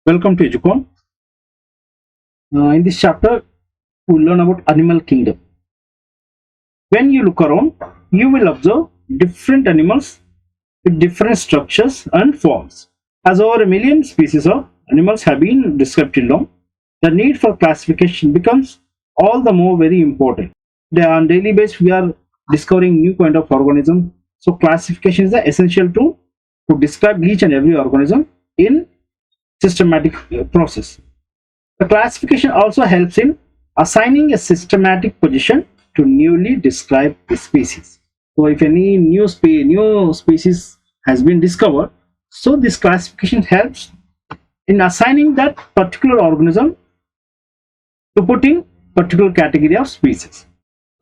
Welcome to Educon. In this chapter, we'll learn about animal kingdom. When you look around, you will observe different animals with different structures and forms. As over a million species of animals have been described till now, the need for classification becomes all the more very important. On daily basis, we are discovering new kind of organism. So classification is the essential tool to describe each and every organism in systematic process. The classification also helps in assigning a systematic position to newly described species. So if any new species has been discovered, so this classification helps in assigning that particular organism to put in particular category of species.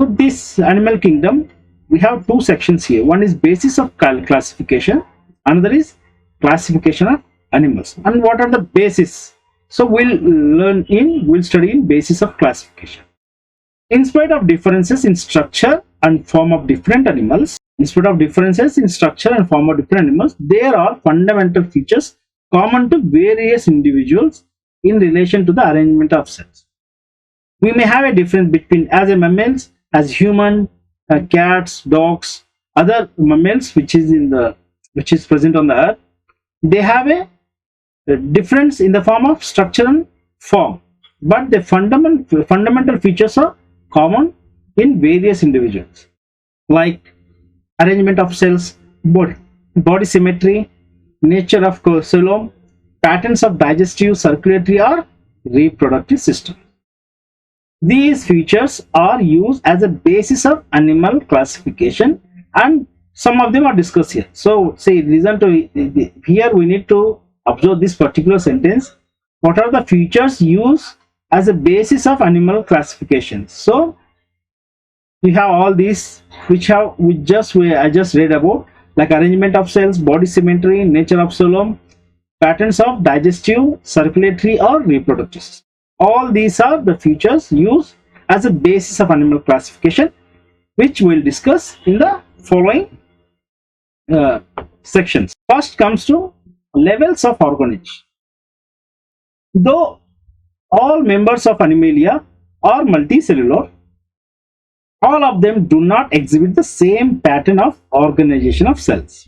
So this animal kingdom, we have two sections here. One is basis of classification, another is classification of animals. And what are the basis? So we'll study in basis of classification. In spite of differences in structure and form of different animals, there are fundamental features common to various individuals in relation to the arrangement of cells. We may have a difference between as a mammals, as human, cats, dogs, other mammals which is present on the earth. They have a difference in the form of structure and form, but the fundamental features are common in various individuals, like arrangement of cells, body symmetry, nature of coelom, patterns of digestive, circulatory or reproductive system. These features are used as a basis of animal classification, and some of them are discussed here. So say, listen to here, we need to observe this particular sentence. What are the features used as a basis of animal classification? So we have all these which I just read about, like arrangement of cells, body symmetry, nature of coelom, patterns of digestive, circulatory or reproductive system. All these are the features used as a basis of animal classification, which we'll discuss in the following sections. First comes to levels of organage. Though all members of Animalia are multicellular, all of them do not exhibit the same pattern of organization of cells.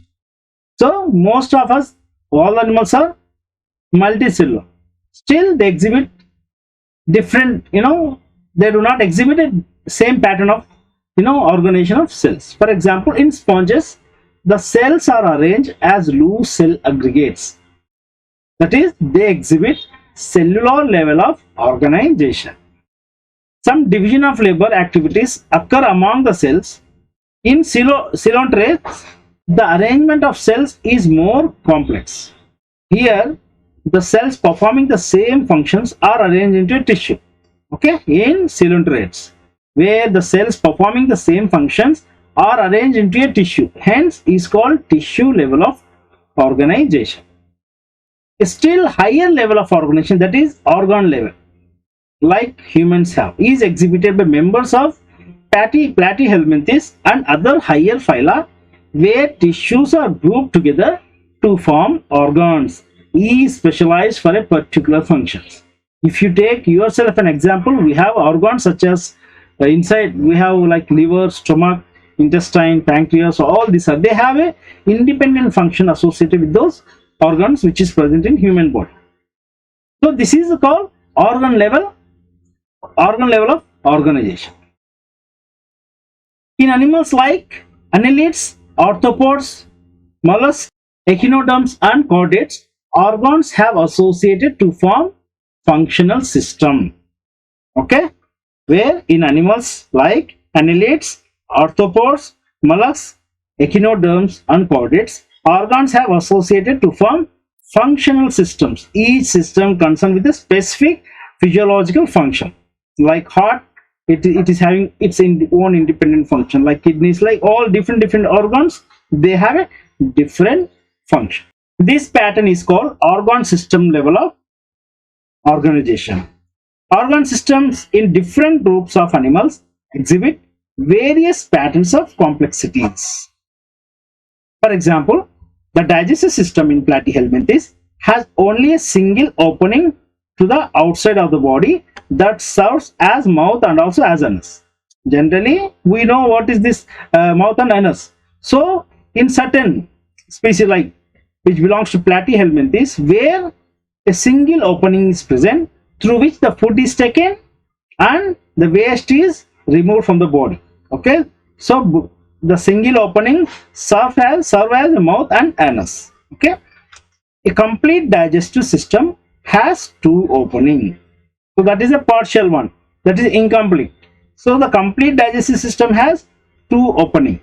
So most of us, all animals are multicellular. Still they exhibit different, they do not exhibit the same pattern of organization of cells. For example, in sponges, the cells are arranged as loose cell aggregates. That is, they exhibit cellular level of organization. Some division of labor activities occur among the cells. In coelonterates, the arrangement of cells is more complex. Here, the cells performing the same functions are arranged into a tissue. Okay, in coelonterates, where the cells performing the same functions are arranged into a tissue, hence is called tissue level of organization. A still higher level of organization, that is organ level, like humans have, is exhibited by members of Platyhelminthes and other higher phyla, where tissues are grouped together to form organs, each specialized for a particular function. If you take yourself an example, we have organs such as inside we have like liver, stomach, intestine, pancreas. All these they have a independent function associated with those organs which is present in human body. So this is called organ level of organization. In animals like annelids, arthropods, mollusks, echinoderms and chordates, organs have associated to form functional system. Okay, where in animals like annelids, arthropods, mollusks, echinoderms and chordates, organs have associated to form functional systems, each system concerned with a specific physiological function. Like heart, it is having its own independent function, like kidneys, like all different organs, they have a different function. This pattern is called organ system level of organization. Organ systems in different groups of animals exhibit various patterns of complexities. For example, the digestive system in Platyhelminthes has only a single opening to the outside of the body that serves as mouth and also as anus. Generally, we know what is this mouth and anus. So, in certain species like which belongs to Platyhelminthes, where a single opening is present through which the food is taken and the waste is removed from the body. Okay, so the single opening serve as a mouth and anus. Okay, a complete digestive system has two openings. So that is a partial one, that is incomplete. So the complete digestive system has two openings.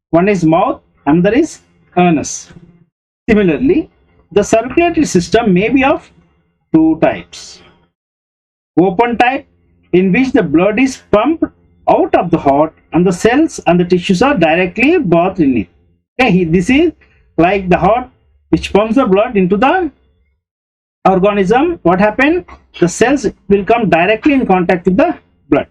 One is mouth, another is anus. Similarly, the circulatory system may be of two types. Open type, in which the blood is pumped out of the heart and the cells and the tissues are directly bathed in it. Okay, this is like the heart which pumps the blood into the organism. What happened? The cells will come directly in contact with the blood.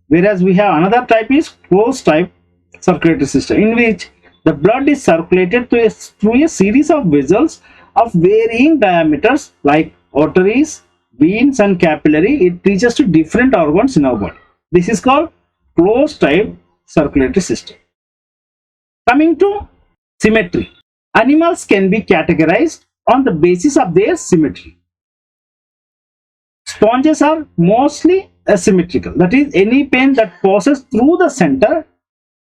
Whereas we have another type is closed type circulatory system, in which the blood is circulated through a series of vessels of varying diameters like arteries, veins and capillary. It reaches to different organs in our body. This is called closed type circulatory system. Coming to symmetry. Animals can be categorized on the basis of their symmetry. Sponges are mostly asymmetrical. That is, any plane that passes through the center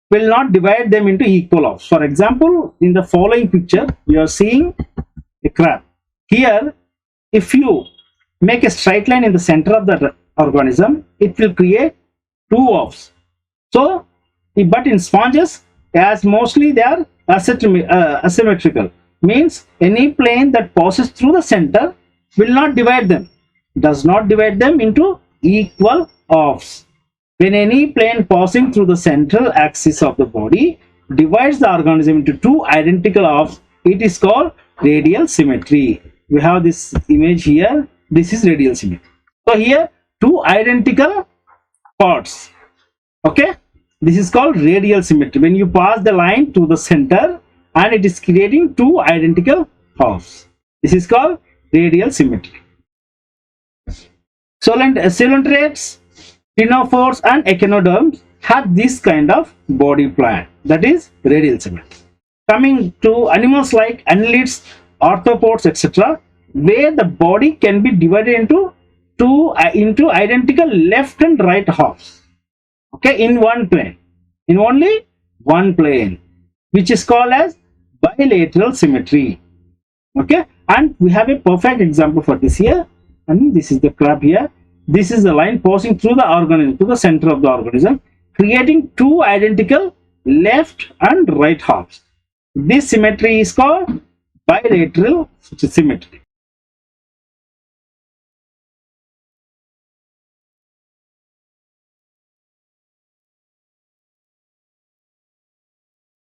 will not divide them into equal halves. For example, in the following picture, we are seeing a crab. Here, if you make a straight line in the center of the organism, it will create two halves. So, but in sponges, as mostly they are asymmetrical, means any plane that passes through the center will not divide them, does not divide them into equal halves. When any plane passing through the central axis of the body divides the organism into two identical halves, it is called radial symmetry. We have this image here. This is radial symmetry. So here two identical parts. Okay, this is called radial symmetry. When you pass the line to the center and it is creating two identical halves, this is called radial symmetry. Coelenterate, ctenophores and echinoderms have this kind of body plan, that is radial symmetry. Coming to animals like annelids, arthropods, etc., where the body can be divided into identical left and right halves. Okay, in one plane, in only one plane, which is called as bilateral symmetry. Okay, and we have a perfect example for this here. And this is the crab here. This is the line passing through the organism, to the center of the organism, creating two identical left and right halves. This symmetry is called bilateral symmetry.